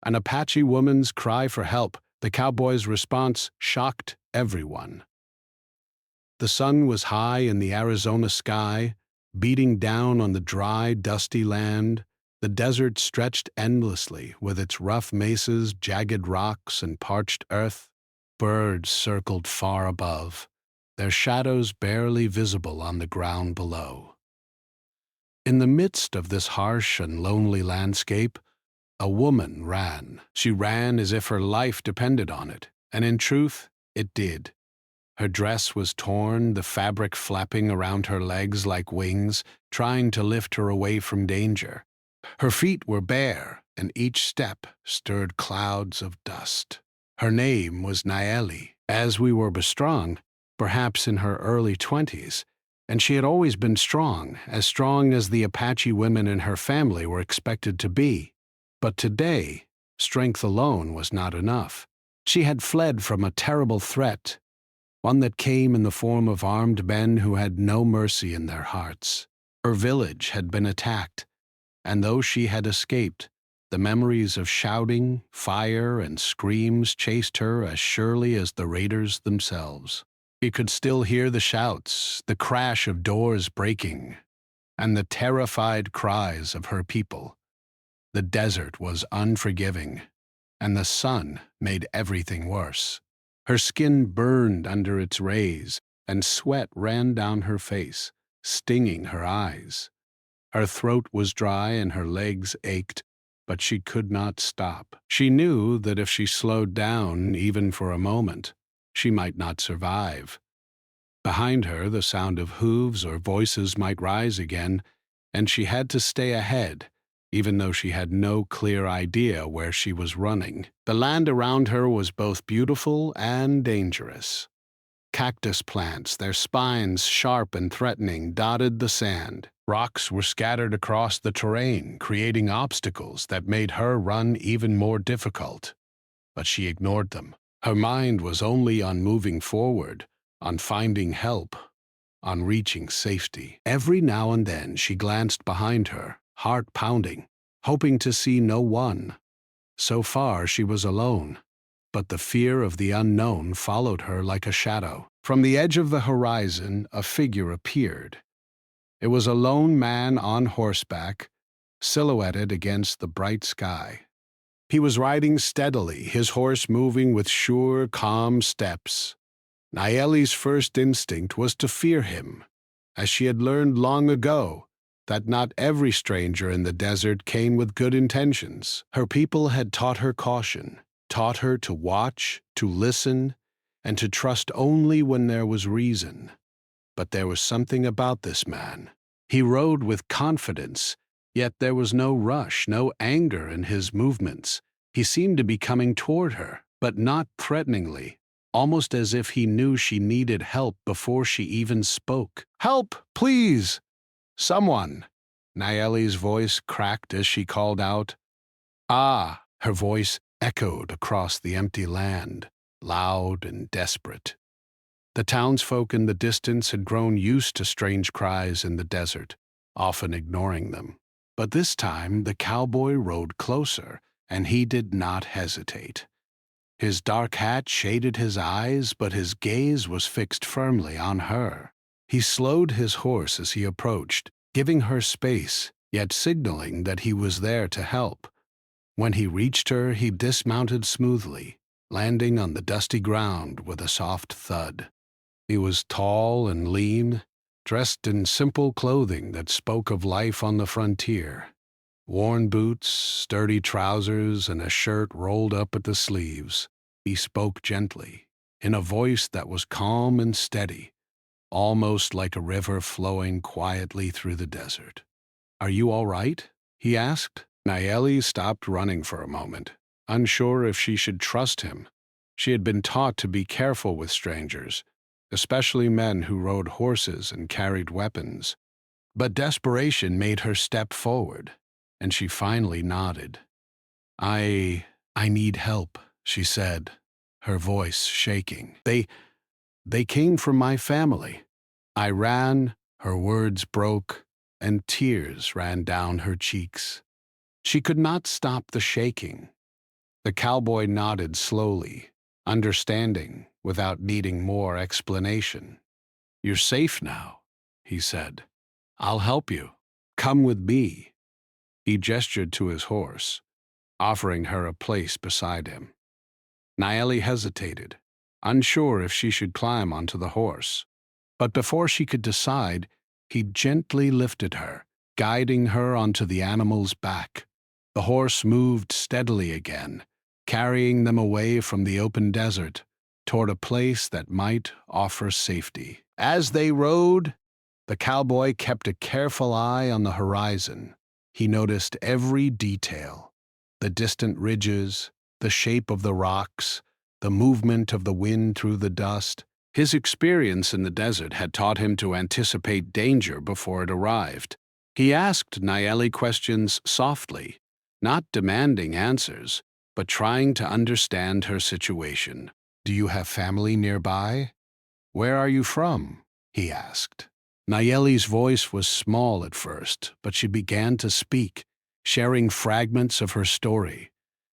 An Apache woman's cry for help. The cowboy's response shocked everyone. The sun was high in the Arizona sky, beating down on the dry, dusty land. The desert stretched endlessly, with its rough mesas, jagged rocks, and parched earth. Birds circled far above, their shadows barely visible on the ground below. In the midst of this harsh and lonely landscape, a woman ran. She ran as if her life depended on it, and in truth, it did. Her dress was torn, the fabric flapping around her legs like wings, trying to lift her away from danger. Her feet were bare, and each step stirred clouds of dust. Her name was Nayeli. As we were strong, perhaps in her early 20s, and she had always been strong as the Apache women in her family were expected to be. But today, strength alone was not enough. She had fled from a terrible threat, one that came in the form of armed men who had no mercy in their hearts. Her village had been attacked, and though she had escaped, the memories of shouting, fire, and screams chased her as surely as the raiders themselves. She could still hear the shouts, the crash of doors breaking, and the terrified cries of her people. The desert was unforgiving, and the sun made everything worse. Her skin burned under its rays, and sweat ran down her face, stinging her eyes. Her throat was dry and her legs ached, but she could not stop. She knew that if she slowed down, even for a moment, she might not survive. Behind her, the sound of hooves or voices might rise again, and she had to stay ahead, even though she had no clear idea where she was running. The land around her was both beautiful and dangerous. Cactus plants, their spines sharp and threatening, dotted the sand. Rocks were scattered across the terrain, creating obstacles that made her run even more difficult. But she ignored them. Her mind was only on moving forward, on finding help, on reaching safety. Every now and then she glanced behind her, heart pounding, hoping to see no one. So far she was alone, but the fear of the unknown followed her like a shadow. From the edge of the horizon, a figure appeared. It was a lone man on horseback, silhouetted against the bright sky. He was riding steadily, his horse moving with sure, calm steps. Nayeli's first instinct was to fear him, as she had learned long ago that not every stranger in the desert came with good intentions. Her people had taught her caution, taught her to watch, to listen, and to trust only when there was reason. But there was something about this man. He rode with confidence, yet there was no rush, no anger in his movements. He seemed to be coming toward her, but not threateningly, almost as if he knew she needed help before she even spoke. "Help, please! Someone!" Nayeli's voice cracked as she called out. "Ah!" Her voice echoed across the empty land, loud and desperate. The townsfolk in the distance had grown used to strange cries in the desert, often ignoring them. But this time the cowboy rode closer, and he did not hesitate. His dark hat shaded his eyes, but his gaze was fixed firmly on her. He slowed his horse as he approached, giving her space, yet signaling that he was there to help. When he reached her, he dismounted smoothly, landing on the dusty ground with a soft thud. He was tall and lean, dressed in simple clothing that spoke of life on the frontier. Worn boots, sturdy trousers, and a shirt rolled up at the sleeves. He spoke gently, in a voice that was calm and steady, almost like a river flowing quietly through the desert. "Are you all right?" he asked. Nayeli stopped running for a moment, unsure if she should trust him. She had been taught to be careful with strangers, especially men who rode horses and carried weapons. But desperation made her step forward, and she finally nodded. I need help," she said, her voice shaking. They came from my family. I ran," her words broke, and tears ran down her cheeks. She could not stop the shaking. The cowboy nodded slowly, understanding without needing more explanation. "You're safe now," he said. "I'll help you. Come with me." He gestured to his horse, offering her a place beside him. Naeli hesitated, unsure if she should climb onto the horse. But before she could decide, he gently lifted her, guiding her onto the animal's back. The horse moved steadily again, carrying them away from the open desert toward a place that might offer safety. As they rode, the cowboy kept a careful eye on the horizon. He noticed every detail: the distant ridges, the shape of the rocks, the movement of the wind through the dust. His experience in the desert had taught him to anticipate danger before it arrived. He asked Naeli questions softly, not demanding answers, but trying to understand her situation. "Do you have family nearby? Where are you from?" he asked. Naeli's voice was small at first, but she began to speak, sharing fragments of her story.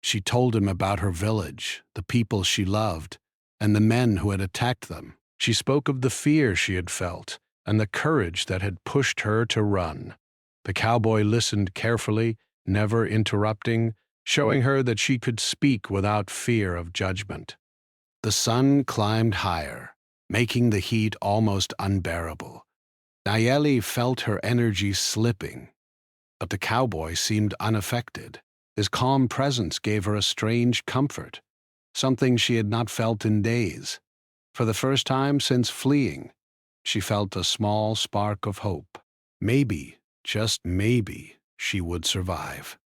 She told him about her village, the people she loved, and the men who had attacked them. She spoke of the fear she had felt and the courage that had pushed her to run. The cowboy listened carefully, never interrupting, showing her that she could speak without fear of judgment. The sun climbed higher, making the heat almost unbearable. Naeli felt her energy slipping, but the cowboy seemed unaffected. His calm presence gave her a strange comfort, something she had not felt in days. For the first time since fleeing, she felt a small spark of hope. Maybe, just maybe, she would survive.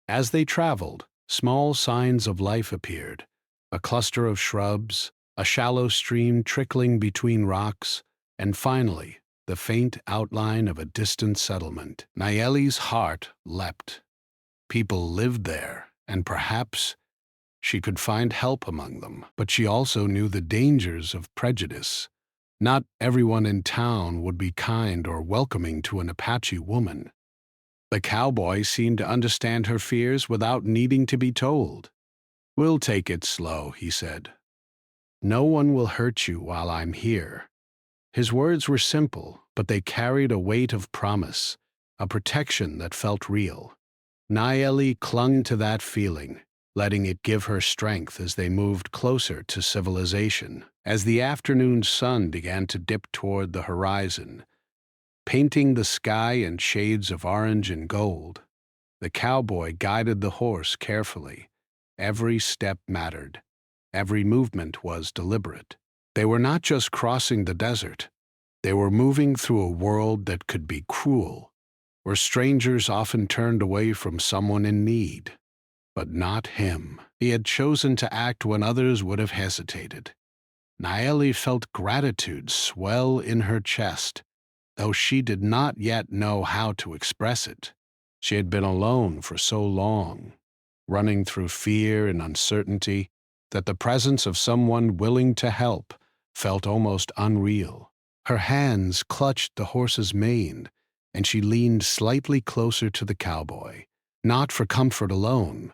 As they traveled, small signs of life appeared: a cluster of shrubs, a shallow stream trickling between rocks, and finally, the faint outline of a distant settlement. Naeli's heart leapt. People lived there, and perhaps she could find help among them. But she also knew the dangers of prejudice. Not everyone in town would be kind or welcoming to an Apache woman. The cowboy seemed to understand her fears without needing to be told. "We'll take it slow," he said. "No one will hurt you while I'm here." His words were simple, but they carried a weight of promise, a protection that felt real. Naeli clung to that feeling, letting it give her strength as they moved closer to civilization. As the afternoon sun began to dip toward the horizon, painting the sky in shades of orange and gold, the cowboy guided the horse carefully. Every step mattered. Every movement was deliberate. They were not just crossing the desert. They were moving through a world that could be cruel, where strangers often turned away from someone in need. But not him. He had chosen to act when others would have hesitated. Naeli felt gratitude swell in her chest, though she did not yet know how to express it. She had been alone for so long, running through fear and uncertainty, that the presence of someone willing to help felt almost unreal. Her hands clutched the horse's mane, and she leaned slightly closer to the cowboy, not for comfort alone,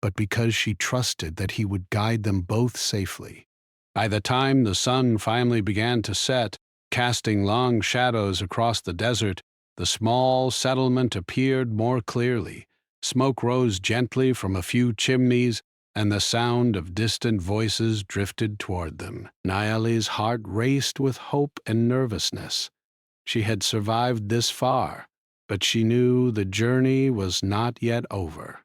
but because she trusted that he would guide them both safely. By the time the sun finally began to set, casting long shadows across the desert, the small settlement appeared more clearly. Smoke rose gently from a few chimneys, and the sound of distant voices drifted toward them. Naeli's heart raced with hope and nervousness. She had survived this far, but she knew the journey was not yet over.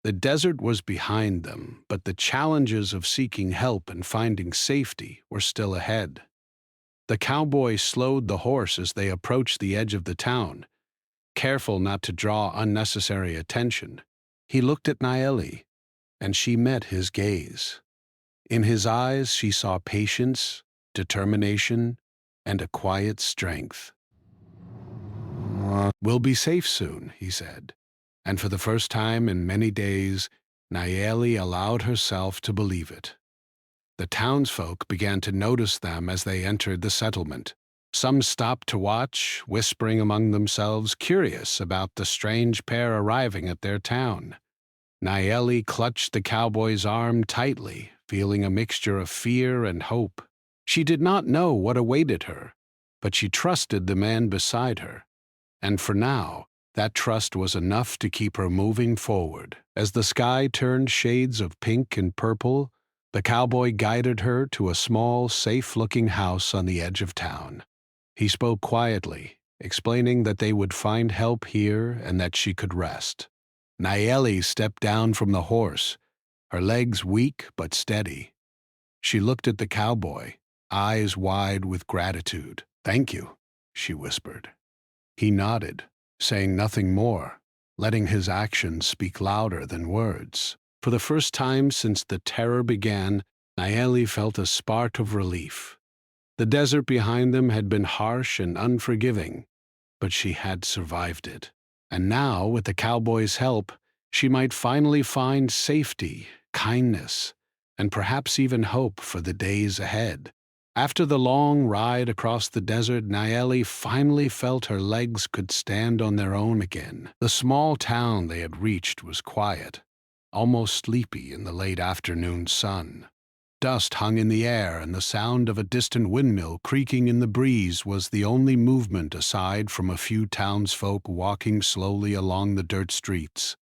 The desert was behind them, but the challenges of seeking help and finding safety were still ahead. The cowboy slowed the horse as they approached the edge of the town, careful not to draw unnecessary attention. He looked at Naeli, and she met his gaze. In his eyes she saw patience, determination, and a quiet strength. "We'll be safe soon," he said. And for the first time in many days, Naeli allowed herself to believe it. The townsfolk began to notice them as they entered the settlement. Some stopped to watch, whispering among themselves, curious about the strange pair arriving at their town. Nayeli clutched the cowboy's arm tightly, feeling a mixture of fear and hope. She did not know what awaited her, but she trusted the man beside her. And for now, that trust was enough to keep her moving forward. As the sky turned shades of pink and purple, the cowboy guided her to a small, safe-looking house on the edge of town. He spoke quietly, explaining that they would find help here and that she could rest. Nayeli stepped down from the horse, her legs weak but steady. She looked at the cowboy, eyes wide with gratitude. "Thank you," she whispered. He nodded, saying nothing more, letting his actions speak louder than words. For the first time since the terror began, Nayeli felt a spark of relief. The desert behind them had been harsh and unforgiving, but she had survived it. And now, with the cowboy's help, she might finally find safety, kindness, and perhaps even hope for the days ahead. After the long ride across the desert, Nayeli finally felt her legs could stand on their own again. The small town they had reached was quiet, almost sleepy in the late afternoon sun. Dust hung in the air, and the sound of a distant windmill creaking in the breeze was the only movement aside from a few townsfolk walking slowly along the dirt streets.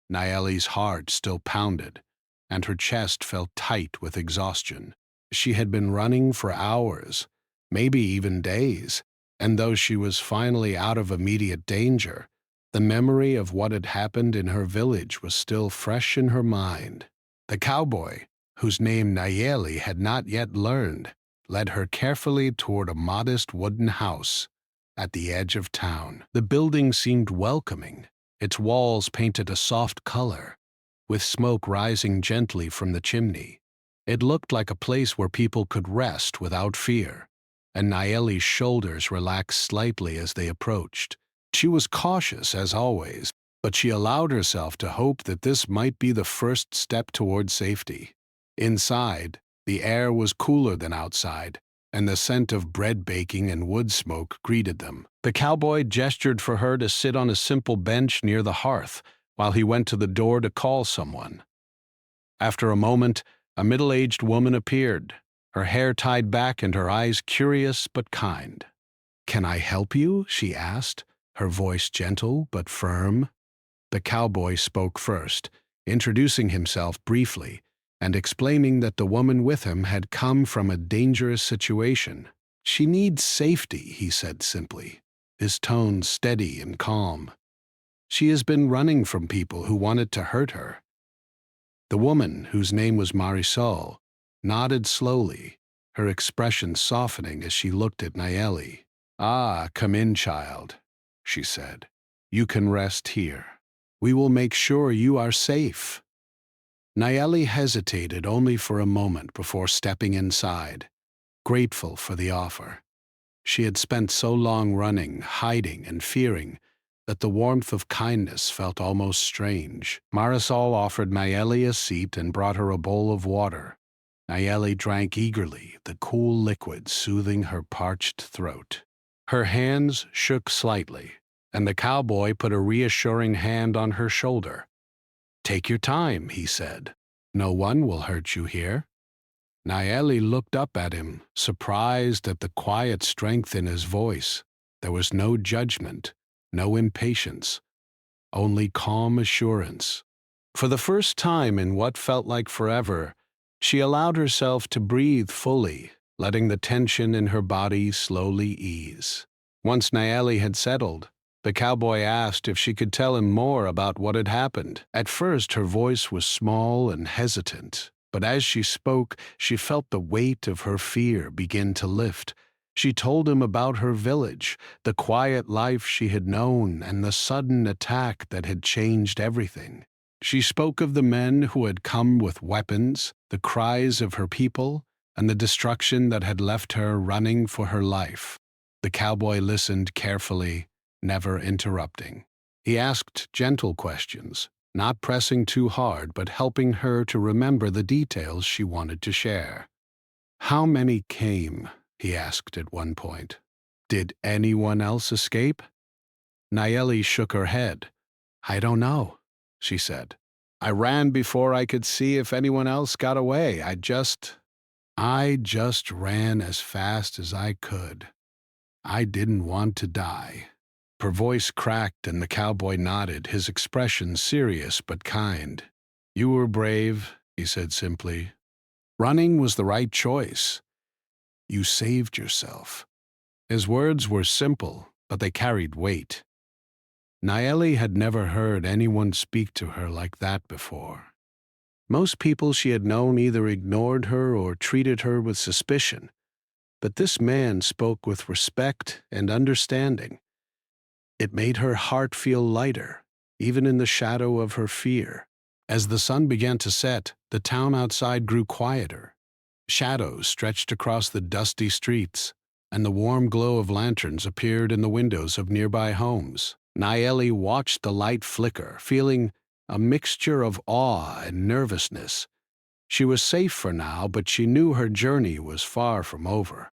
Nayeli's heart still pounded, and her chest felt tight with exhaustion. She had been running for hours, maybe even days, and though she was finally out of immediate danger, the memory of what had happened in her village was still fresh in her mind. The cowboy, whose name Nayeli had not yet learned, led her carefully toward a modest wooden house at the edge of town. The building seemed welcoming, its walls painted a soft color, with smoke rising gently from the chimney. It looked like a place where people could rest without fear, and Nayeli's shoulders relaxed slightly as they approached. She was cautious, as always, but she allowed herself to hope that this might be the first step toward safety. Inside, the air was cooler than outside, and the scent of bread baking and wood smoke greeted them. The cowboy gestured for her to sit on a simple bench near the hearth, while he went to the door to call someone. After a moment, a middle-aged woman appeared, her hair tied back and her eyes curious but kind. "Can I help you?" she asked, her voice gentle but firm. The cowboy spoke first, introducing himself briefly and explaining that the woman with him had come from a dangerous situation. "She needs safety," he said simply, his tone steady and calm. "She has been running from people who wanted to hurt her." The woman, whose name was Marisol, nodded slowly, her expression softening as she looked at Nayeli. "Ah, come in, child," she said. "You can rest here. We will make sure you are safe." Nayeli hesitated only for a moment before stepping inside, grateful for the offer. She had spent so long running, hiding, and fearing that the warmth of kindness felt almost strange. Marisol offered Nayeli a seat and brought her a bowl of water. Nayeli drank eagerly, the cool liquid soothing her parched throat. Her hands shook slightly, and the cowboy put a reassuring hand on her shoulder. "Take your time," he said. "No one will hurt you here." Nayeli looked up at him, surprised at the quiet strength in his voice. There was no judgment, no impatience, only calm assurance. For the first time in what felt like forever, she allowed herself to breathe fully, letting the tension in her body slowly ease. Once Nayeli had settled, the cowboy asked if she could tell him more about what had happened. At first, her voice was small and hesitant, but as she spoke, she felt the weight of her fear begin to lift. She told him about her village, the quiet life she had known, and the sudden attack that had changed everything. She spoke of the men who had come with weapons, the cries of her people, and the destruction that had left her running for her life. The cowboy listened carefully, never interrupting. He asked gentle questions, not pressing too hard but helping her to remember the details she wanted to share. "How many came?" he asked at one point. "Did anyone else escape?" Nayeli shook her head. "I don't know," she said. I ran before I could see if anyone else got away. I just ran as fast as I could. I didn't want to die." Her voice cracked and the cowboy nodded, his expression serious but kind. "You were brave," he said simply. "Running was the right choice. You saved yourself." His words were simple, but they carried weight. Nayeli had never heard anyone speak to her like that before. Most people she had known either ignored her or treated her with suspicion, but this man spoke with respect and understanding. It made her heart feel lighter, even in the shadow of her fear. As the sun began to set, the town outside grew quieter. Shadows stretched across the dusty streets, and the warm glow of lanterns appeared in the windows of nearby homes. Nayeli watched the light flicker, feeling a mixture of awe and nervousness. She was safe for now, but she knew her journey was far from over.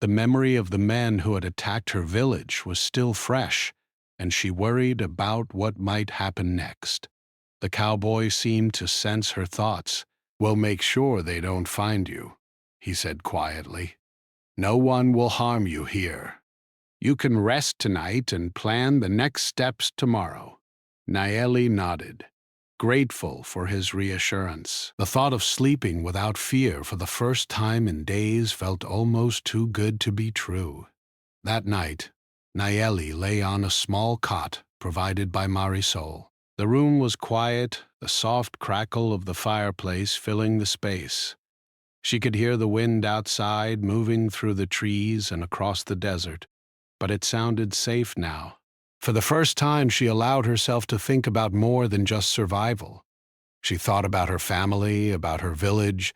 The memory of the men who had attacked her village was still fresh, and she worried about what might happen next. The cowboy seemed to sense her thoughts. "We'll make sure they don't find you," he said quietly. "No one will harm you here. You can rest tonight and plan the next steps tomorrow." Nayeli nodded, grateful for his reassurance. The thought of sleeping without fear for the first time in days felt almost too good to be true. That night, Nayeli lay on a small cot provided by Marisol. The room was quiet, the soft crackle of the fireplace filling the space. She could hear the wind outside moving through the trees and across the desert, but it sounded safe now. For the first time, she allowed herself to think about more than just survival. She thought about her family, about her village,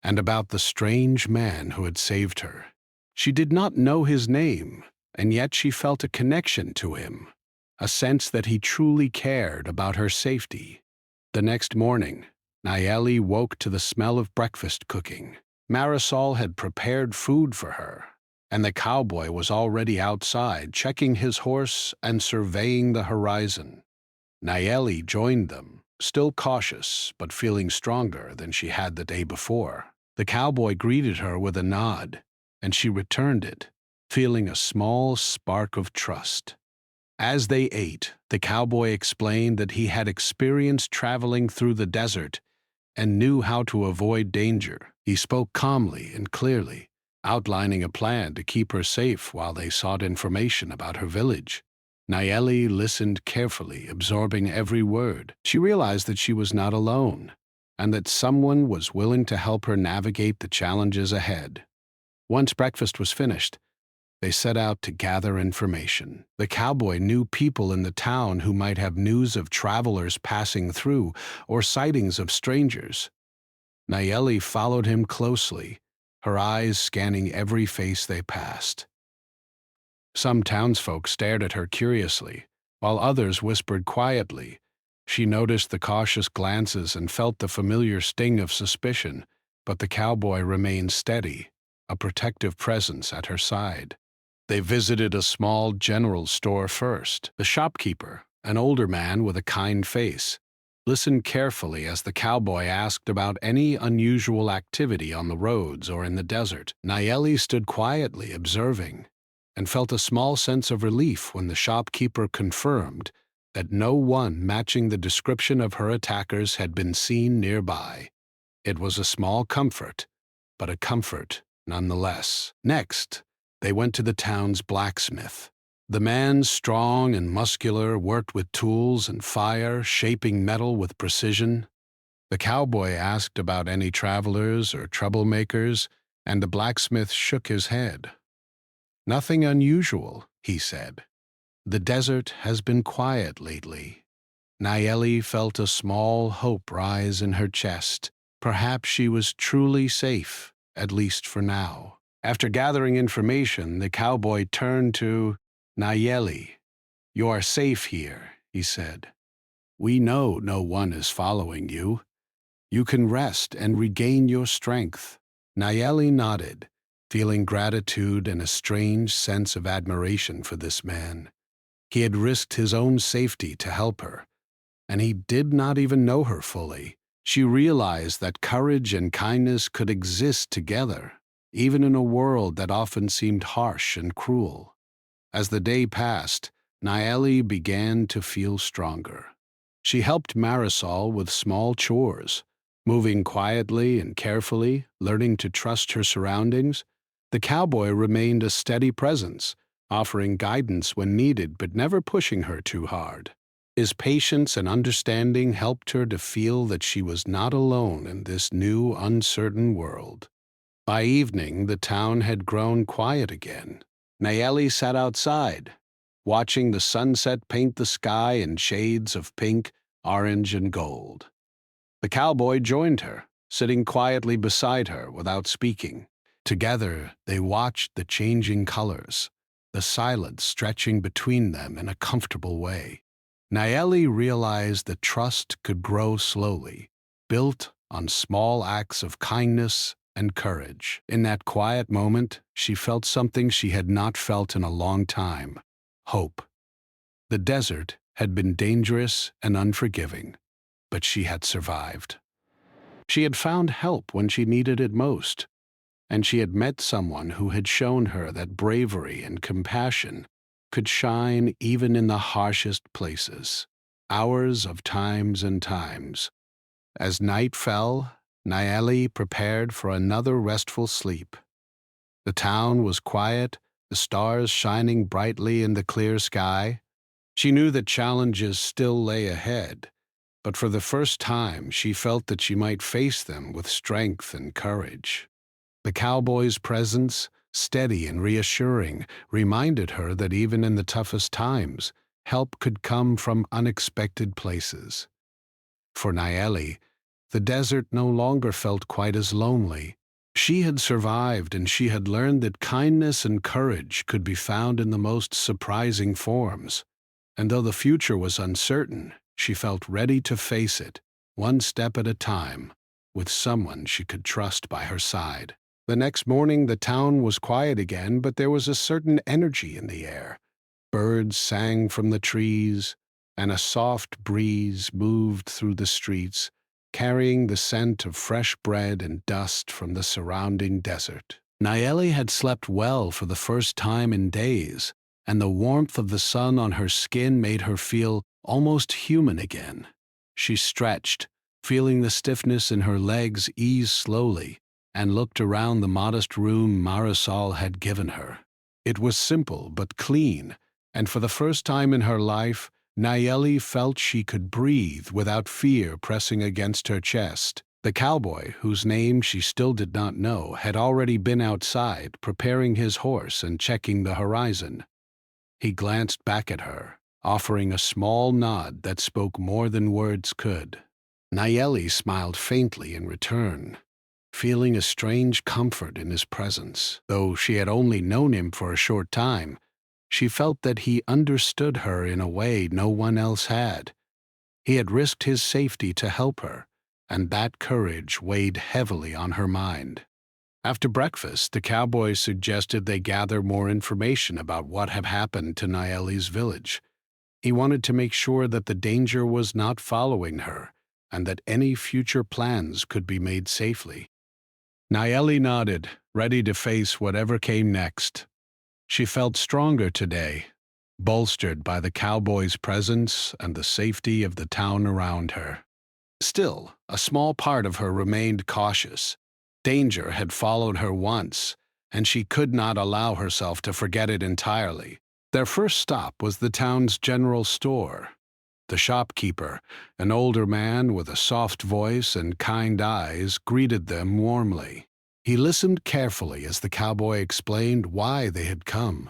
and about the strange man who had saved her. She did not know his name, and yet she felt a connection to him, a sense that he truly cared about her safety. The next morning, Nayeli woke to the smell of breakfast cooking. Marisol had prepared food for her, and the cowboy was already outside, checking his horse and surveying the horizon. Nayeli joined them, still cautious but feeling stronger than she had the day before. The cowboy greeted her with a nod, and she returned it, feeling a small spark of trust. As they ate, the cowboy explained that he had experience traveling through the desert and knew how to avoid danger. He spoke calmly and clearly, outlining a plan to keep her safe while they sought information about her village. Nayeli listened carefully, absorbing every word. She realized that she was not alone, and that someone was willing to help her navigate the challenges ahead. Once breakfast was finished, they set out to gather information. The cowboy knew people in the town who might have news of travelers passing through or sightings of strangers. Nayeli followed him closely, her eyes scanning every face they passed. Some townsfolk stared at her curiously, while others whispered quietly. She noticed the cautious glances and felt the familiar sting of suspicion, but the cowboy remained steady, a protective presence at her side. They visited a small general store first. The shopkeeper, an older man with a kind face, listened carefully as the cowboy asked about any unusual activity on the roads or in the desert. Nayeli stood quietly observing and felt a small sense of relief when the shopkeeper confirmed that no one matching the description of her attackers had been seen nearby. It was a small comfort, but a comfort nonetheless. Next, they went to the town's blacksmith. The man, strong and muscular, worked with tools and fire, shaping metal with precision. The cowboy asked about any travelers or troublemakers, and the blacksmith shook his head. "Nothing unusual," he said. "The desert has been quiet lately." Nayeli felt a small hope rise in her chest. Perhaps she was truly safe, at least for now. After gathering information, the cowboy turned to Nayeli. "You are safe here," he said. "We know no one is following you. You can rest and regain your strength." Nayeli nodded, feeling gratitude and a strange sense of admiration for this man. He had risked his own safety to help her, and he did not even know her fully. She realized that courage and kindness could exist together, even in a world that often seemed harsh and cruel. As the day passed, Naeli began to feel stronger. She helped Marisol with small chores, moving quietly and carefully, learning to trust her surroundings. The cowboy remained a steady presence, offering guidance when needed but never pushing her too hard. His patience and understanding helped her to feel that she was not alone in this new, uncertain world. By evening, the town had grown quiet again. Naeli sat outside, watching the sunset paint the sky in shades of pink, orange, and gold. The cowboy joined her, sitting quietly beside her without speaking. Together, they watched the changing colors, the silence stretching between them in a comfortable way. Naeli realized that trust could grow slowly, built on small acts of kindness and courage. In that quiet moment, she felt something she had not felt in a long time: hope. The desert had been dangerous and unforgiving, but she had survived. She had found help when she needed it most, and she had met someone who had shown her that bravery and compassion could shine even in the harshest places. Hours of times and times. As night fell, Naeli prepared for another restful sleep. The town was quiet, the stars shining brightly in the clear sky. She knew that challenges still lay ahead, but for the first time she felt that she might face them with strength and courage. The cowboy's presence, steady and reassuring, reminded her that even in the toughest times, help could come from unexpected places. For Naeli, the desert no longer felt quite as lonely. She had survived, and she had learned that kindness and courage could be found in the most surprising forms. And though the future was uncertain, she felt ready to face it, one step at a time, with someone she could trust by her side. The next morning the town was quiet again, but there was a certain energy in the air. Birds sang from the trees, and a soft breeze moved through the streets, carrying the scent of fresh bread and dust from the surrounding desert. Naeli had slept well for the first time in days, and the warmth of the sun on her skin made her feel almost human again. She stretched, feeling the stiffness in her legs ease slowly, and looked around the modest room Marisol had given her. It was simple but clean, and for the first time in her life, Naeli felt she could breathe without fear pressing against her chest. The cowboy, whose name she still did not know, had already been outside, preparing his horse and checking the horizon. He glanced back at her, offering a small nod that spoke more than words could. Naeli smiled faintly in return, feeling a strange comfort in his presence. Though she had only known him for a short time, she felt that he understood her in a way no one else had. He had risked his safety to help her, and that courage weighed heavily on her mind. After breakfast, the cowboy suggested they gather more information about what had happened to Naeli's village. He wanted to make sure that the danger was not following her, and that any future plans could be made safely. Naeli nodded, ready to face whatever came next. She felt stronger today, bolstered by the cowboy's presence and the safety of the town around her. Still, a small part of her remained cautious. Danger had followed her once, and she could not allow herself to forget it entirely. Their first stop was the town's general store. The shopkeeper, an older man with a soft voice and kind eyes, greeted them warmly. He listened carefully as the cowboy explained why they had come.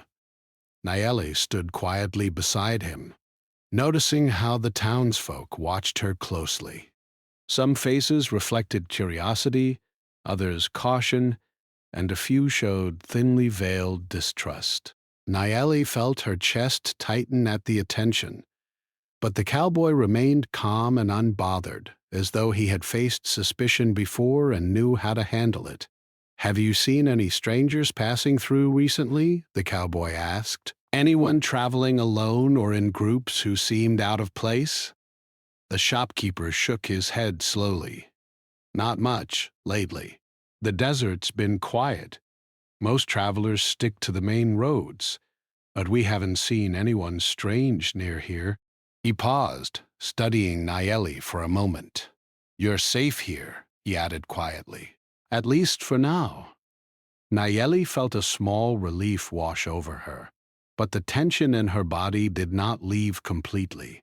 Naeli stood quietly beside him, noticing how the townsfolk watched her closely. Some faces reflected curiosity, others caution, and a few showed thinly veiled distrust. Naeli felt her chest tighten at the attention, but the cowboy remained calm and unbothered, as though he had faced suspicion before and knew how to handle it. "Have you seen any strangers passing through recently?" the cowboy asked. "Anyone traveling alone or in groups who seemed out of place?" The shopkeeper shook his head slowly. Not much, lately. The desert's been quiet. Most travelers stick to the main roads, but we haven't seen anyone strange near here. He paused, studying Nayeli for a moment. You're safe here, he added quietly. At least for now. Nayeli felt a small relief wash over her, but the tension in her body did not leave completely.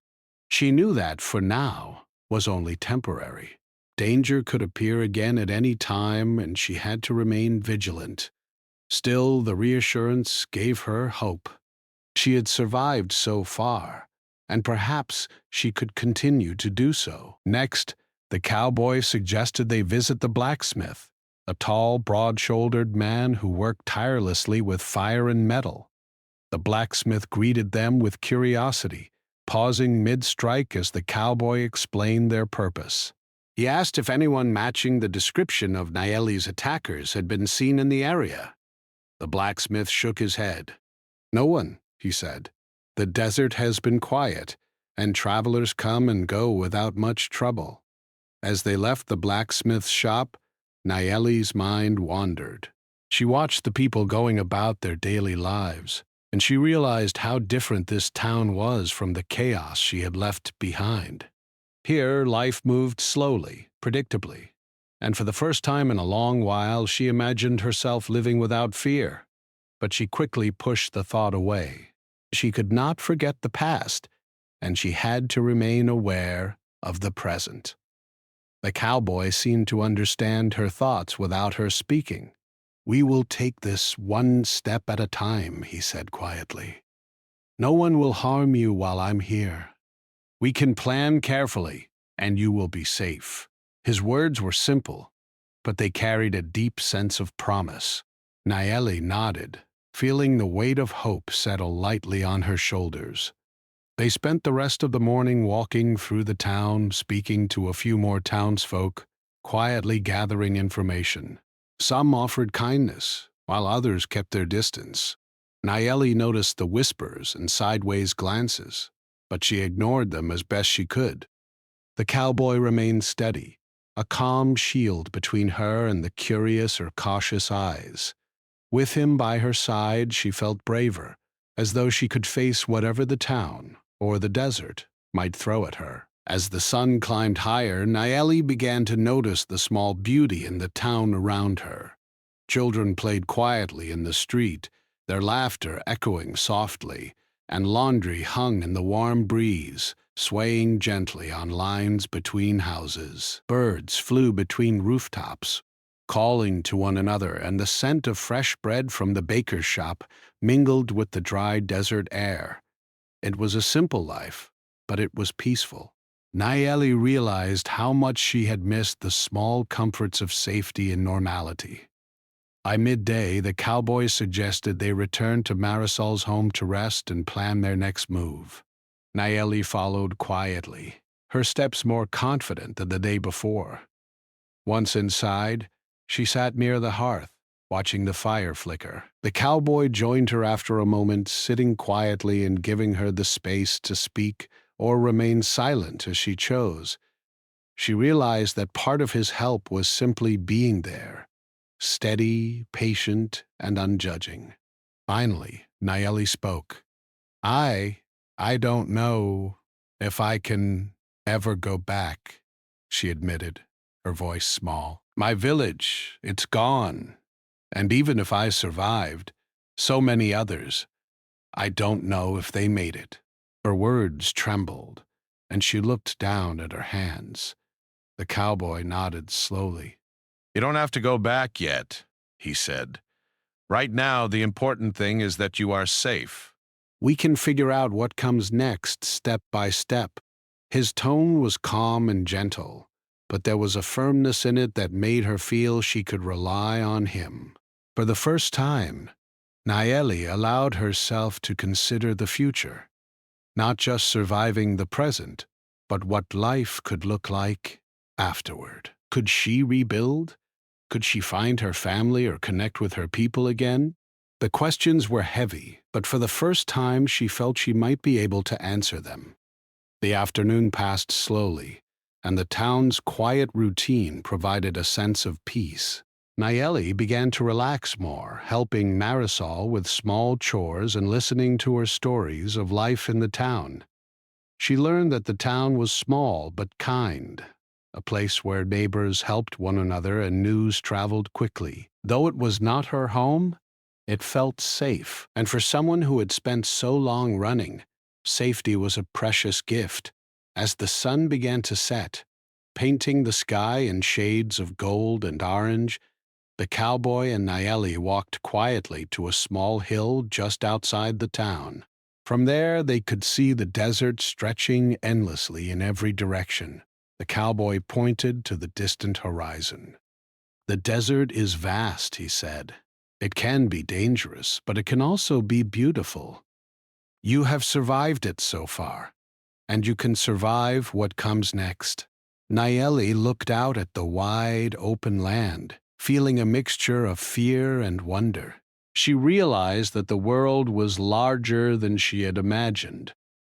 She knew that, for now, was only temporary. Danger could appear again at any time, and she had to remain vigilant. Still, the reassurance gave her hope. She had survived so far, and perhaps she could continue to do so. Next, the cowboy suggested they visit the blacksmith, a tall, broad-shouldered man who worked tirelessly with fire and metal. The blacksmith greeted them with curiosity, pausing mid-strike as the cowboy explained their purpose. He asked if anyone matching the description of Nayeli's attackers had been seen in the area. The blacksmith shook his head. No one, he said. The desert has been quiet, and travelers come and go without much trouble. As they left the blacksmith's shop, Nayeli's mind wandered. She watched the people going about their daily lives, and she realized how different this town was from the chaos she had left behind. Here, life moved slowly, predictably, and for the first time in a long while she imagined herself living without fear. But she quickly pushed the thought away. She could not forget the past, and she had to remain aware of the present. The cowboy seemed to understand her thoughts without her speaking. We will take this one step at a time, he said quietly. No one will harm you while I'm here. We can plan carefully, and you will be safe. His words were simple, but they carried a deep sense of promise. Nayeli nodded, feeling the weight of hope settle lightly on her shoulders. They spent the rest of the morning walking through the town, speaking to a few more townsfolk, quietly gathering information. Some offered kindness, while others kept their distance. Nayeli noticed the whispers and sideways glances, but she ignored them as best she could. The cowboy remained steady, a calm shield between her and the curious or cautious eyes. With him by her side, she felt braver, as though she could face whatever the town, or the desert, might throw at her. As the sun climbed higher, Nayeli began to notice the small beauty in the town around her. Children played quietly in the street, their laughter echoing softly, and laundry hung in the warm breeze, swaying gently on lines between houses. Birds flew between rooftops, calling to one another, and the scent of fresh bread from the baker's shop mingled with the dry desert air. It was a simple life, but it was peaceful. Nayeli realized how much she had missed the small comforts of safety and normality. By midday, the cowboys suggested they return to Marisol's home to rest and plan their next move. Nayeli followed quietly, her steps more confident than the day before. Once inside, she sat near the hearth, watching the fire flicker. The cowboy joined her after a moment, sitting quietly and giving her the space to speak or remain silent as she chose. She realized that part of his help was simply being there, steady, patient, and unjudging. Finally, Nayeli spoke. I don't know if I can ever go back, she admitted, her voice small. My village, it's gone. And even if I survived, so many others, I don't know if they made it. Her words trembled, and she looked down at her hands. The cowboy nodded slowly. You don't have to go back yet, he said. Right now, the important thing is that you are safe. We can figure out what comes next, step by step. His tone was calm and gentle, but there was a firmness in it that made her feel she could rely on him. For the first time, Nayeli allowed herself to consider the future, not just surviving the present, but what life could look like afterward. Could she rebuild? Could she find her family or connect with her people again? The questions were heavy, but for the first time she felt she might be able to answer them. The afternoon passed slowly, and the town's quiet routine provided a sense of peace. Nayeli began to relax more, helping Marisol with small chores and listening to her stories of life in the town. She learned that the town was small but kind, a place where neighbors helped one another and news traveled quickly. Though it was not her home, it felt safe, and for someone who had spent so long running, safety was a precious gift. As the sun began to set, painting the sky in shades of gold and orange, the cowboy and Nayeli walked quietly to a small hill just outside the town. From there, they could see the desert stretching endlessly in every direction. The cowboy pointed to the distant horizon. "The desert is vast," he said. "It can be dangerous, but it can also be beautiful. You have survived it so far, and you can survive what comes next." Nayeli looked out at the wide, open land, feeling a mixture of fear and wonder. She realized that the world was larger than she had imagined,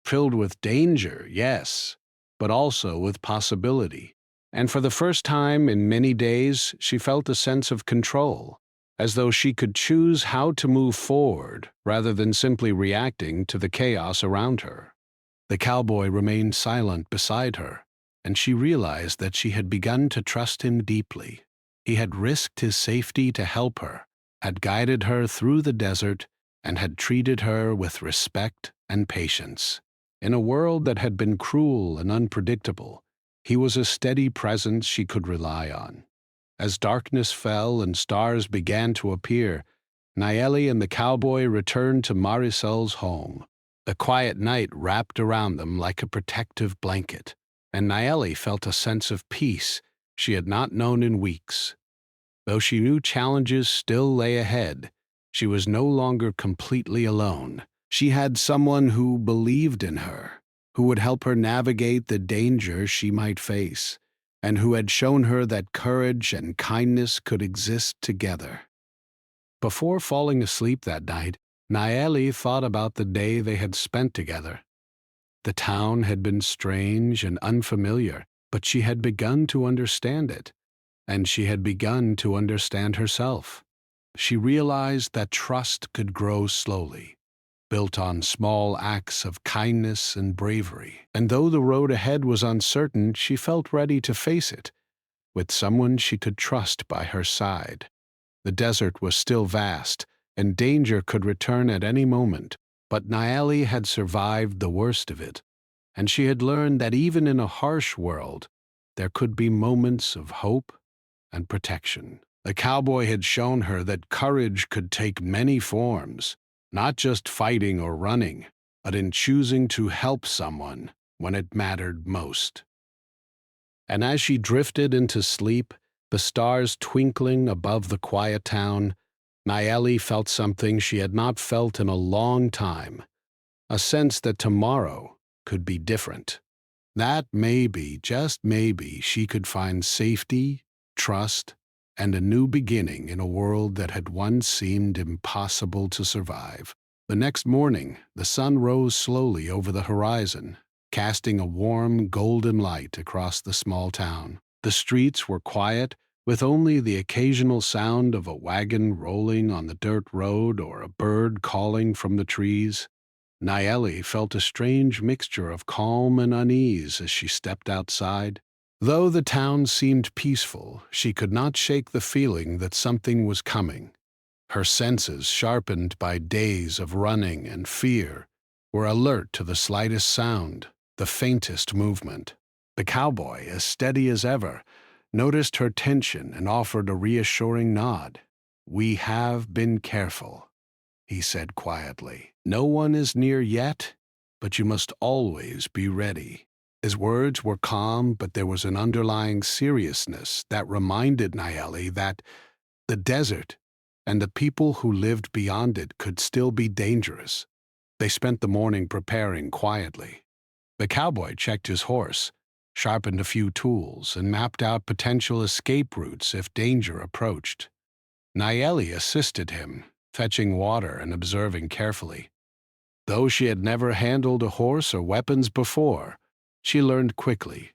filled with danger, yes, but also with possibility. And for the first time in many days, she felt a sense of control, as though she could choose how to move forward rather than simply reacting to the chaos around her. The cowboy remained silent beside her, and she realized that she had begun to trust him deeply. He had risked his safety to help her, had guided her through the desert, and had treated her with respect and patience. In a world that had been cruel and unpredictable, he was a steady presence she could rely on. As darkness fell and stars began to appear, Nayeli and the cowboy returned to Marisol's home. The quiet night wrapped around them like a protective blanket, and Nayeli felt a sense of peace she had not known in weeks. Though she knew challenges still lay ahead, she was no longer completely alone. She had someone who believed in her, who would help her navigate the danger she might face, and who had shown her that courage and kindness could exist together. Before falling asleep that night, Nayeli thought about the day they had spent together. The town had been strange and unfamiliar, but she had begun to understand it, and she had begun to understand herself. She realized that trust could grow slowly, built on small acts of kindness and bravery. And though the road ahead was uncertain, she felt ready to face it, with someone she could trust by her side. The desert was still vast, and danger could return at any moment, but Nayeli had survived the worst of it, and she had learned that even in a harsh world, there could be moments of hope and protection. The cowboy had shown her that courage could take many forms, not just fighting or running, but in choosing to help someone when it mattered most. And as she drifted into sleep, the stars twinkling above the quiet town, Nayeli felt something she had not felt in a long time, a sense that tomorrow could be different. That maybe, just maybe, she could find safety, trust, and a new beginning in a world that had once seemed impossible to survive. The next morning, the sun rose slowly over the horizon, casting a warm, golden light across the small town. The streets were quiet, with only the occasional sound of a wagon rolling on the dirt road or a bird calling from the trees. Nayeli felt a strange mixture of calm and unease as she stepped outside. Though the town seemed peaceful, she could not shake the feeling that something was coming. Her senses, sharpened by days of running and fear, were alert to the slightest sound, the faintest movement. The cowboy, as steady as ever, noticed her tension and offered a reassuring nod. "We have been careful," he said quietly. "No one is near yet, but you must always be ready." His words were calm, but there was an underlying seriousness that reminded Nayeli that the desert and the people who lived beyond it could still be dangerous. They spent the morning preparing quietly. The cowboy checked his horse, sharpened a few tools, and mapped out potential escape routes if danger approached. Nayeli assisted him, fetching water and observing carefully. Though she had never handled a horse or weapons before, She learned quickly,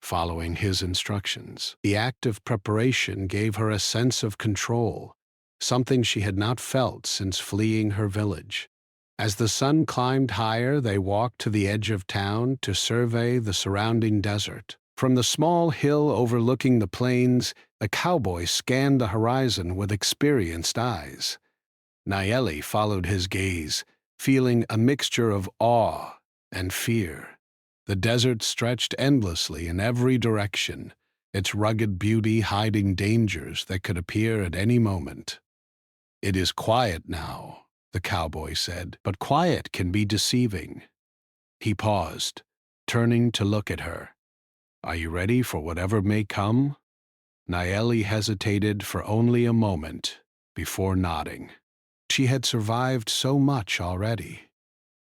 following his instructions. The act of preparation gave her a sense of control, something she had not felt since fleeing her village. As the sun climbed higher, they walked to the edge of town to survey the surrounding desert. From the small hill overlooking the plains, the cowboy scanned the horizon with experienced eyes. Nayeli followed his gaze, feeling a mixture of awe and fear. The desert stretched endlessly in every direction, its rugged beauty hiding dangers that could appear at any moment. "It is quiet now," the cowboy said, "but quiet can be deceiving." He paused, turning to look at her. "Are you ready for whatever may come?" Nayeli hesitated for only a moment before nodding. She had survived so much already.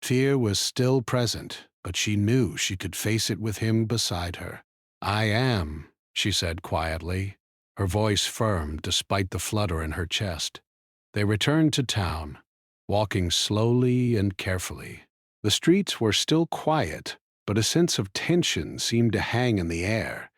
Fear was still present, but she knew she could face it with him beside her. "I am," she said quietly, her voice firm despite the flutter in her chest. They returned to town, walking slowly and carefully. The streets were still quiet, but a sense of tension seemed to hang in the air.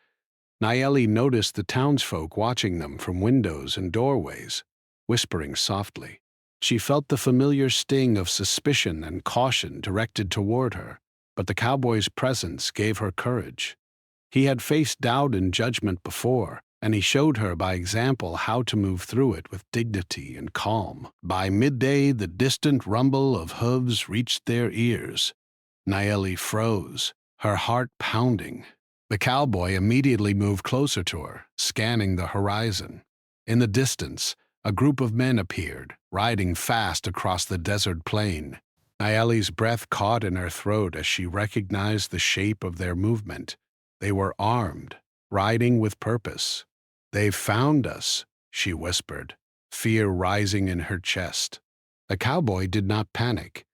Nayeli noticed the townsfolk watching them from windows and doorways, whispering softly. She felt the familiar sting of suspicion and caution directed toward her, but the cowboy's presence gave her courage. He had faced doubt and judgment before, and he showed her by example how to move through it with dignity and calm. By midday, the distant rumble of hooves reached their ears. Nayeli froze, her heart pounding. The cowboy immediately moved closer to her, scanning the horizon. In the distance, a group of men appeared, riding fast across the desert plain. Nayeli's breath caught in her throat as she recognized the shape of their movement. They were armed, riding with purpose. "They've found us," she whispered, fear rising in her chest. The cowboy did not panic.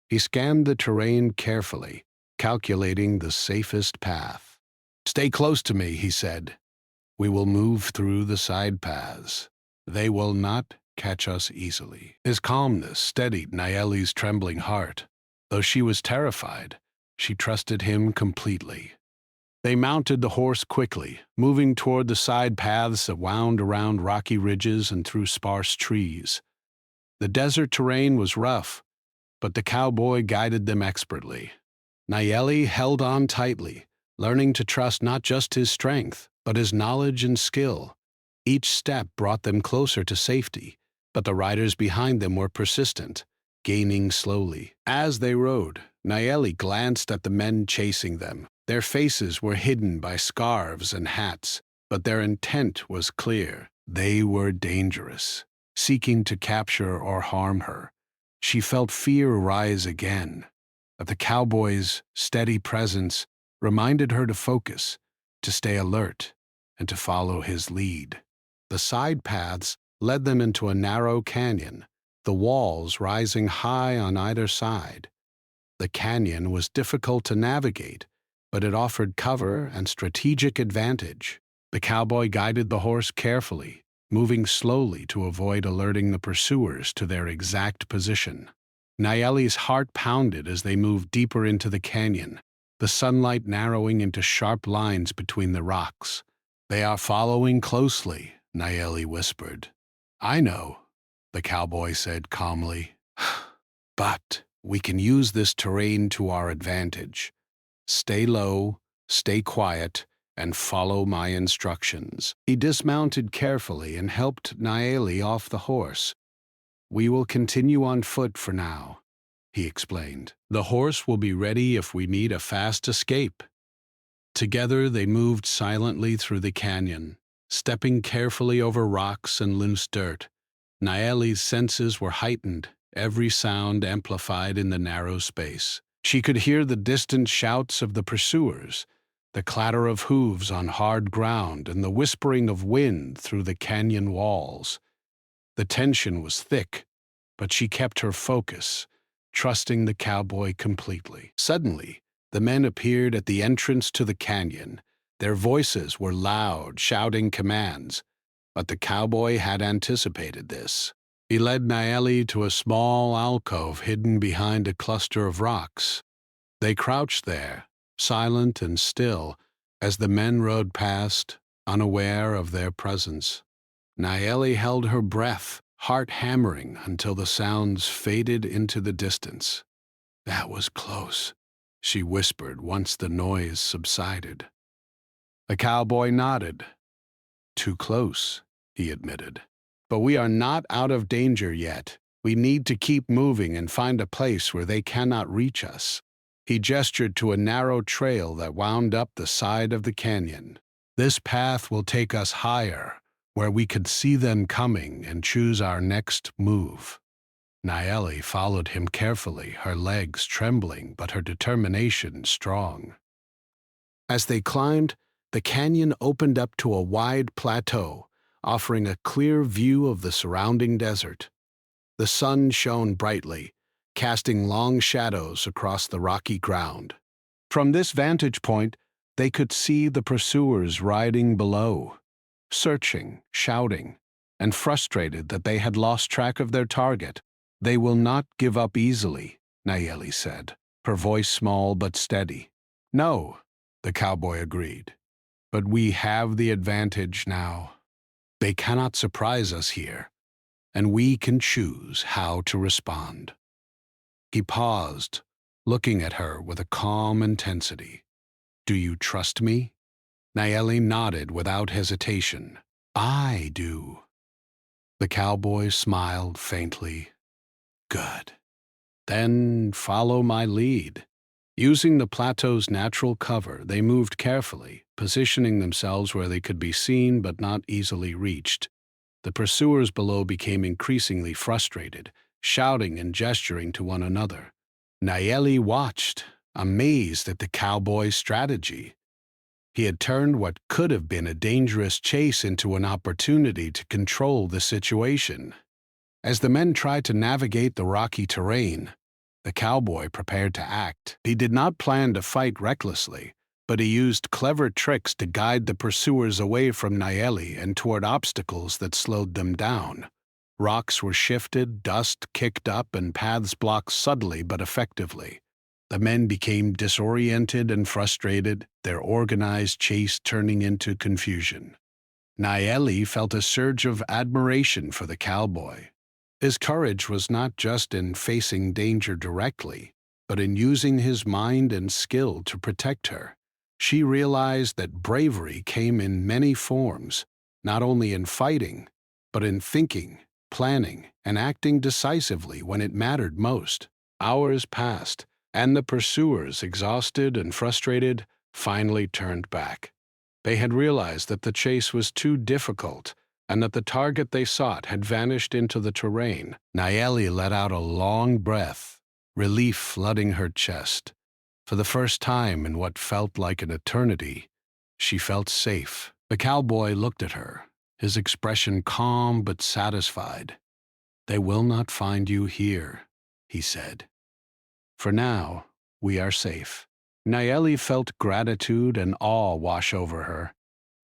He scanned the terrain carefully, calculating the safest path. "Stay close to me," he said. "We will move through the side paths. They will not catch us easily." His calmness steadied Nayeli's trembling heart. Though she was terrified, she trusted him completely. They mounted the horse quickly, moving toward the side paths that wound around rocky ridges and through sparse trees. The desert terrain was rough, but the cowboy guided them expertly. Nayeli held on tightly, learning to trust not just his strength, but his knowledge and skill. Each step brought them closer to safety, but the riders behind them were persistent, gaining slowly. As they rode, Nayeli glanced at the men chasing them. Their faces were hidden by scarves and hats, but their intent was clear. They were dangerous, seeking to capture or harm her. She felt fear rise again, but the cowboy's steady presence reminded her to focus, to stay alert, and to follow his lead. The side paths led them into a narrow canyon, the walls rising high on either side. The canyon was difficult to navigate, but it offered cover and strategic advantage. The cowboy guided the horse carefully, moving slowly to avoid alerting the pursuers to their exact position. Nayeli's heart pounded as they moved deeper into the canyon, the sunlight narrowing into sharp lines between the rocks. "They are following closely," Nayeli whispered. "I know," the cowboy said calmly. "But we can use this terrain to our advantage. Stay low, stay quiet, and follow my instructions." He dismounted carefully and helped Nayeli off the horse. "We will continue on foot for now," he explained. "The horse will be ready if we need a fast escape." Together they moved silently through the canyon, stepping carefully over rocks and loose dirt. Nayeli's senses were heightened, every sound amplified in the narrow space. She could hear the distant shouts of the pursuers, the clatter of hooves on hard ground, and the whispering of wind through the canyon walls. The tension was thick, but she kept her focus, trusting the cowboy completely. Suddenly, the men appeared at the entrance to the canyon. Their voices were loud, shouting commands, but the cowboy had anticipated this. He led Nayeli to a small alcove hidden behind a cluster of rocks. They crouched there, silent and still, as the men rode past, unaware of their presence. Nayeli held her breath, heart hammering until the sounds faded into the distance. "That was close," she whispered once the noise subsided. The cowboy nodded. "Too close," he admitted. "But we are not out of danger yet. We need to keep moving and find a place where they cannot reach us." He gestured to a narrow trail that wound up the side of the canyon. "This path will take us higher, where we could see them coming and choose our next move." Nayeli followed him carefully, her legs trembling but her determination strong. As they climbed, the canyon opened up to a wide plateau, offering a clear view of the surrounding desert. The sun shone brightly, casting long shadows across the rocky ground. From this vantage point, they could see the pursuers riding below, searching, shouting, and frustrated that they had lost track of their target. "They will not give up easily," Nayeli said, her voice small but steady. "No," the cowboy agreed, "but we have the advantage now. They cannot surprise us here, and we can choose how to respond." He paused, looking at her with a calm intensity. "Do you trust me?" Nayeli nodded without hesitation. "I do." The cowboy smiled faintly. "Good. Then follow my lead." Using the plateau's natural cover, they moved carefully, positioning themselves where they could be seen but not easily reached. The pursuers below became increasingly frustrated, shouting and gesturing to one another. Nayeli watched, amazed at the cowboy's strategy. He had turned what could have been a dangerous chase into an opportunity to control the situation. As the men tried to navigate the rocky terrain, the cowboy prepared to act. He did not plan to fight recklessly, but he used clever tricks to guide the pursuers away from Nayeli and toward obstacles that slowed them down. Rocks were shifted, dust kicked up, and paths blocked subtly but effectively. The men became disoriented and frustrated, their organized chase turning into confusion. Nayeli felt a surge of admiration for the cowboy. His courage was not just in facing danger directly, but in using his mind and skill to protect her. She realized that bravery came in many forms, not only in fighting, but in thinking, planning, and acting decisively when it mattered most. Hours passed, and the pursuers, exhausted and frustrated, finally turned back. They had realized that the chase was too difficult, and that the target they sought had vanished into the terrain. Nayeli let out a long breath, relief flooding her chest. For the first time in what felt like an eternity, she felt safe. The cowboy looked at her, his expression calm but satisfied. "They will not find you here," he said. "For now, we are safe." Nayeli felt gratitude and awe wash over her.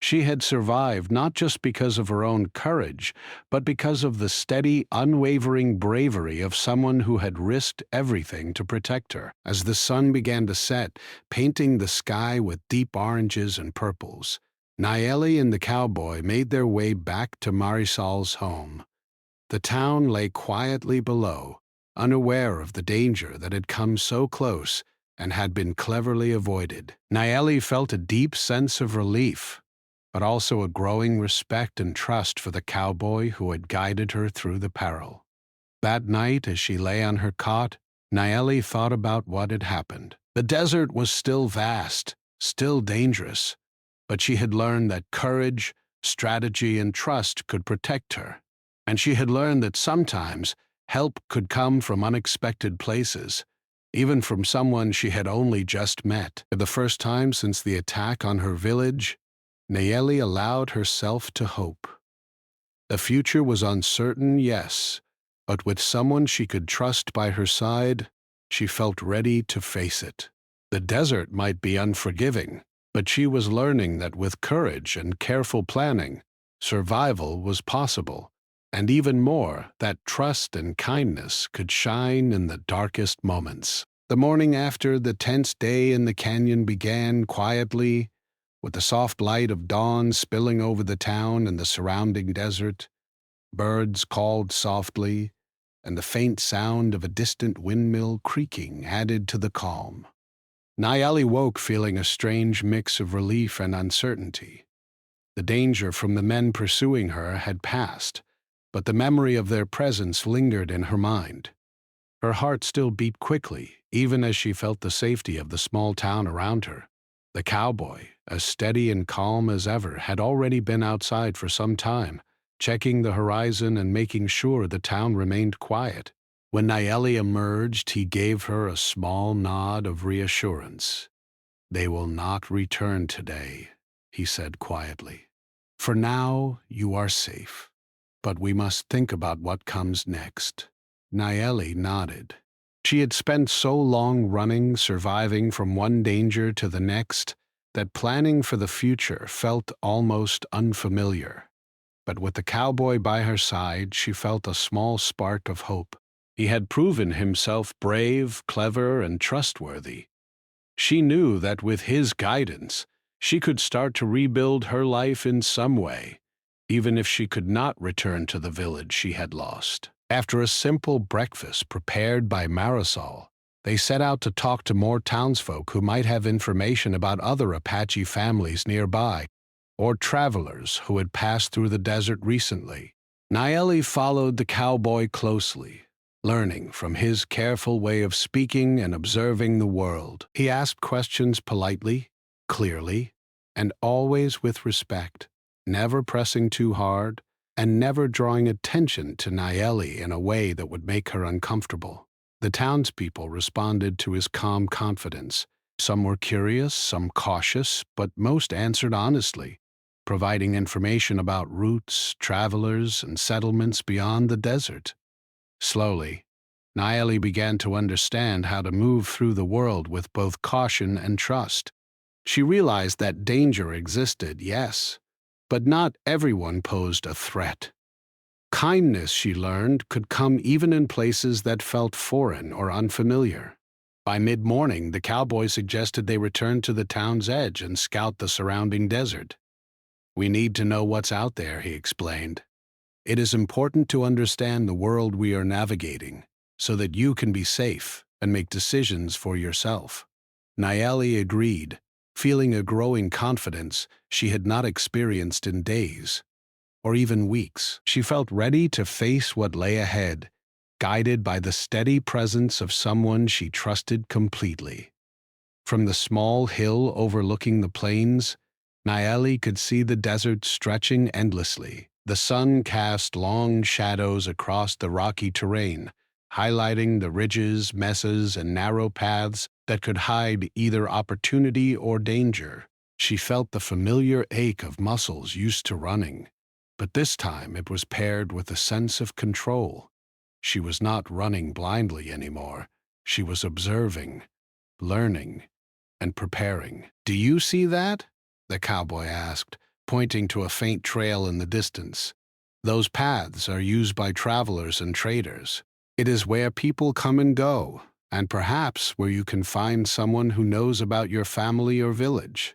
She had survived not just because of her own courage, but because of the steady, unwavering bravery of someone who had risked everything to protect her. As the sun began to set, painting the sky with deep oranges and purples, Nayeli and the cowboy made their way back to Marisol's home. The town lay quietly below, unaware of the danger that had come so close and had been cleverly avoided. Nayeli felt a deep sense of relief, but also a growing respect and trust for the cowboy who had guided her through the peril. That night, as she lay on her cot, Nayeli thought about what had happened. The desert was still vast, still dangerous, but she had learned that courage, strategy, and trust could protect her. And she had learned that sometimes help could come from unexpected places, even from someone she had only just met. For the first time since the attack on her village, Nayeli allowed herself to hope. The future was uncertain, yes, but with someone she could trust by her side, she felt ready to face it. The desert might be unforgiving, but she was learning that with courage and careful planning, survival was possible, and even more, that trust and kindness could shine in the darkest moments. The morning after the tense day in the canyon began quietly, with the soft light of dawn spilling over the town and the surrounding desert. Birds called softly, and the faint sound of a distant windmill creaking added to the calm. Nayeli woke feeling a strange mix of relief and uncertainty. The danger from the men pursuing her had passed, but the memory of their presence lingered in her mind. Her heart still beat quickly, even as she felt the safety of the small town around her. The cowboy, as steady and calm as ever, had already been outside for some time, checking the horizon and making sure the town remained quiet. When Nayeli emerged, he gave her a small nod of reassurance. "They will not return today," he said quietly. "For now, you are safe, but we must think about what comes next." Nayeli nodded. She had spent so long running, surviving from one danger to the next, that planning for the future felt almost unfamiliar. But with the cowboy by her side, she felt a small spark of hope. He had proven himself brave, clever, and trustworthy. She knew that with his guidance, she could start to rebuild her life in some way, even if she could not return to the village she had lost. After a simple breakfast prepared by Marisol, they set out to talk to more townsfolk who might have information about other Apache families nearby, or travelers who had passed through the desert recently. Nayeli followed the cowboy closely, learning from his careful way of speaking and observing the world. He asked questions politely, clearly, and always with respect, never pressing too hard, and never drawing attention to Nayeli in a way that would make her uncomfortable. The townspeople responded to his calm confidence. Some were curious, some cautious, but most answered honestly, providing information about routes, travelers, and settlements beyond the desert. Slowly, Nayeli began to understand how to move through the world with both caution and trust. She realized that danger existed, yes, but not everyone posed a threat. Kindness, she learned, could come even in places that felt foreign or unfamiliar. By mid-morning, the cowboy suggested they return to the town's edge and scout the surrounding desert. "We need to know what's out there," he explained. "It is important to understand the world we are navigating, so that you can be safe and make decisions for yourself." Nayeli agreed, feeling a growing confidence she had not experienced in days, or even weeks. She felt ready to face what lay ahead, guided by the steady presence of someone she trusted completely. From the small hill overlooking the plains, Nayeli could see the desert stretching endlessly. The sun cast long shadows across the rocky terrain, highlighting the ridges, mesas, and narrow paths that could hide either opportunity or danger. She felt the familiar ache of muscles used to running, but this time it was paired with a sense of control. She was not running blindly anymore. She was observing, learning, and preparing. "Do you see that?" the cowboy asked, pointing to a faint trail in the distance. "Those paths are used by travelers and traders. It is where people come and go, and perhaps where you can find someone who knows about your family or village."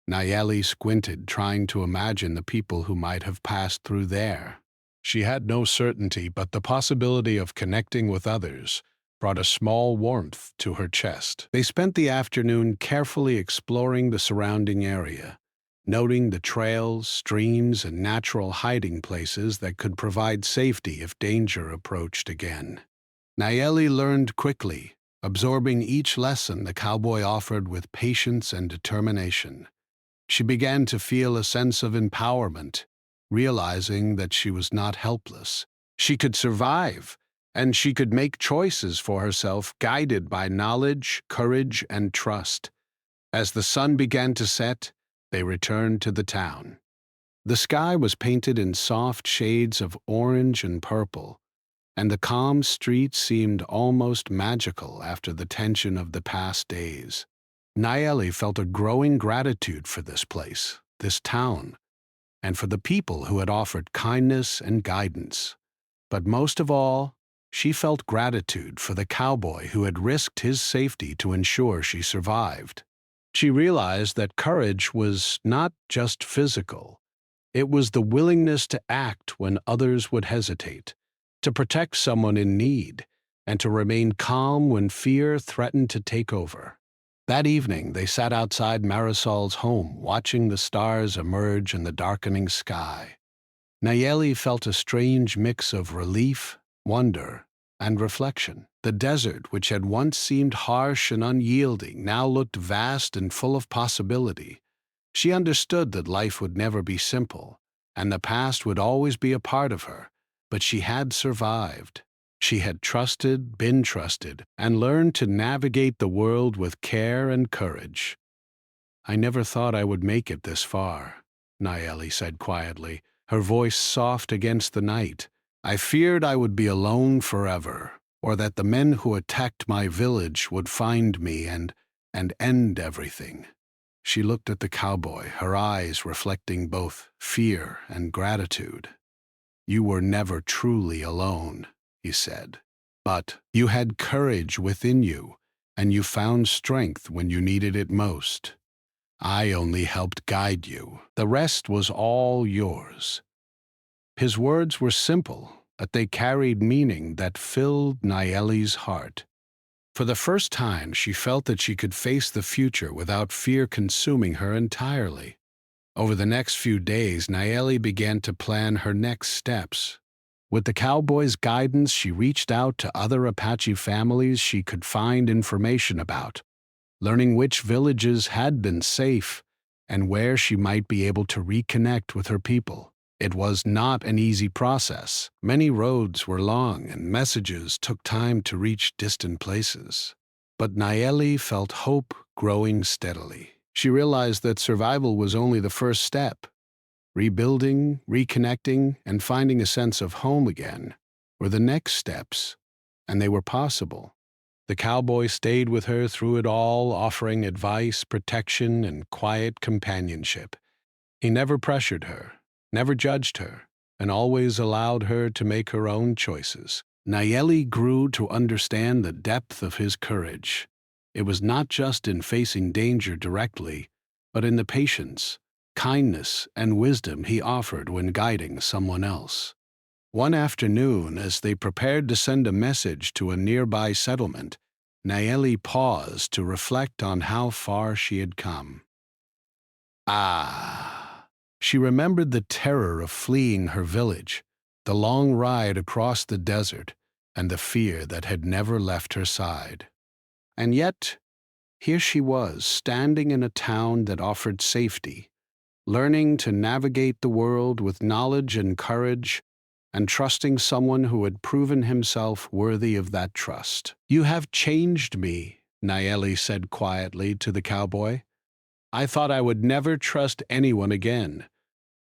Nayeli squinted, trying to imagine the people who might have passed through there. She had no certainty, but the possibility of connecting with others brought a small warmth to her chest. They spent the afternoon carefully exploring the surrounding area, noting the trails, streams, and natural hiding places that could provide safety if danger approached again. Nayeli learned quickly, absorbing each lesson the cowboy offered with patience and determination. She began to feel a sense of empowerment, realizing that she was not helpless. She could survive, and she could make choices for herself, guided by knowledge, courage, and trust. As the sun began to set, they returned to the town. The sky was painted in soft shades of orange and purple, and the calm streets seemed almost magical after the tension of the past days. Nayeli felt a growing gratitude for this place, this town, and for the people who had offered kindness and guidance. But most of all, she felt gratitude for the cowboy who had risked his safety to ensure she survived. She realized that courage was not just physical. It was the willingness to act when others would hesitate, to protect someone in need, and to remain calm when fear threatened to take over. That evening, they sat outside Marisol's home, watching the stars emerge in the darkening sky. Nayeli felt a strange mix of relief, wonder, and reflection. The desert, which had once seemed harsh and unyielding, now looked vast and full of possibility. She understood that life would never be simple, and the past would always be a part of her, but she had survived. She had trusted, been trusted, and learned to navigate the world with care and courage. "I never thought I would make it this far," Nayeli said quietly, her voice soft against the night. "I feared I would be alone forever, or that the men who attacked my village would find me and end everything." She looked at the cowboy, her eyes reflecting both fear and gratitude. "You were never truly alone," he said. "But you had courage within you, and you found strength when you needed it most. I only helped guide you. The rest was all yours." His words were simple, but they carried meaning that filled Nayeli's heart. For the first time, she felt that she could face the future without fear consuming her entirely. Over the next few days, Nayeli began to plan her next steps. With the cowboy's guidance, she reached out to other Apache families she could find information about, learning which villages had been safe and where she might be able to reconnect with her people. It was not an easy process. Many roads were long and messages took time to reach distant places. But Nayeli felt hope growing steadily. She realized that survival was only the first step. Rebuilding, reconnecting, and finding a sense of home again were the next steps, and they were possible. The cowboy stayed with her through it all, offering advice, protection, and quiet companionship. He never pressured her, never judged her, and always allowed her to make her own choices. Nayeli grew to understand the depth of his courage. It was not just in facing danger directly, but in the patience, kindness, and wisdom he offered when guiding someone else. One afternoon, as they prepared to send a message to a nearby settlement, Nayeli paused to reflect on how far she had come. She remembered the terror of fleeing her village, the long ride across the desert, and the fear that had never left her side. And yet, here she was, standing in a town that offered safety, learning to navigate the world with knowledge and courage, and trusting someone who had proven himself worthy of that trust. "You have changed me," Nayeli said quietly to the cowboy. "I thought I would never trust anyone again,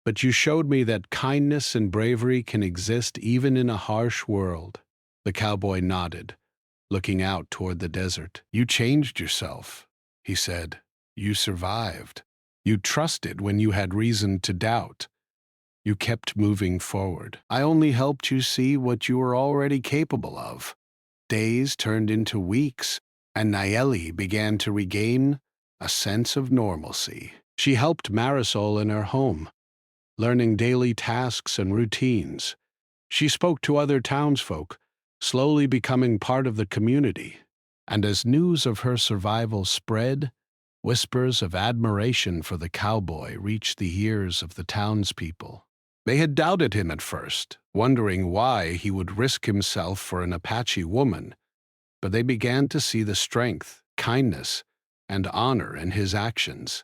but you showed me that kindness and bravery can exist even in a harsh world." The cowboy nodded, looking out toward the desert. "You changed yourself," he said. "You survived. You trusted when you had reason to doubt. You kept moving forward. I only helped you see what you were already capable of." Days turned into weeks, and Nayeli began to regain a sense of normalcy. She helped Marisol in her home, learning daily tasks and routines. She spoke to other townsfolk, slowly becoming part of the community. And as news of her survival spread, whispers of admiration for the cowboy reached the ears of the townspeople. They had doubted him at first, wondering why he would risk himself for an Apache woman, but they began to see the strength, kindness, and honor in his actions.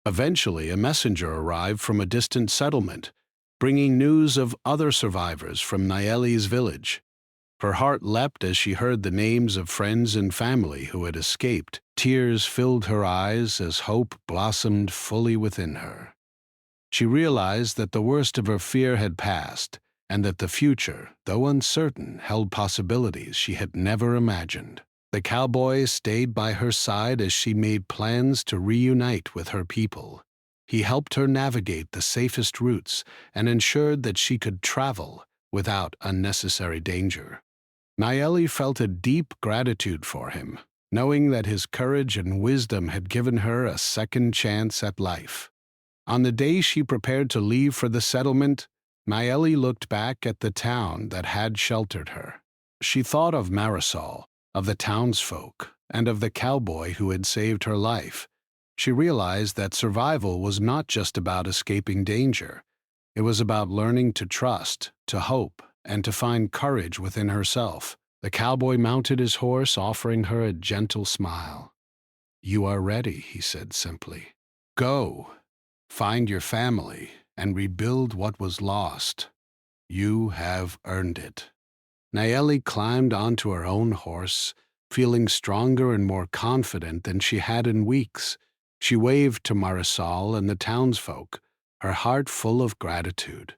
Eventually, a messenger arrived from a distant settlement, bringing news of other survivors from Nayeli's village. Her heart leapt as she heard the names of friends and family who had escaped. Tears filled her eyes as hope blossomed fully within her. She realized that the worst of her fear had passed, and that the future, though uncertain, held possibilities she had never imagined. The cowboy stayed by her side as she made plans to reunite with her people. He helped her navigate the safest routes and ensured that she could travel without unnecessary danger. Nayeli felt a deep gratitude for him, knowing that his courage and wisdom had given her a second chance at life. On the day she prepared to leave for the settlement, Nayeli looked back at the town that had sheltered her. She thought of Marisol, of the townsfolk, and of the cowboy who had saved her life. She realized that survival was not just about escaping danger. It was about learning to trust, to hope, and to find courage within herself. The cowboy mounted his horse, offering her a gentle smile. "You are ready," he said simply. "Go, find your family, and rebuild what was lost. You have earned it." Nayeli climbed onto her own horse, feeling stronger and more confident than she had in weeks. She waved to Marisol and the townsfolk, her heart full of gratitude.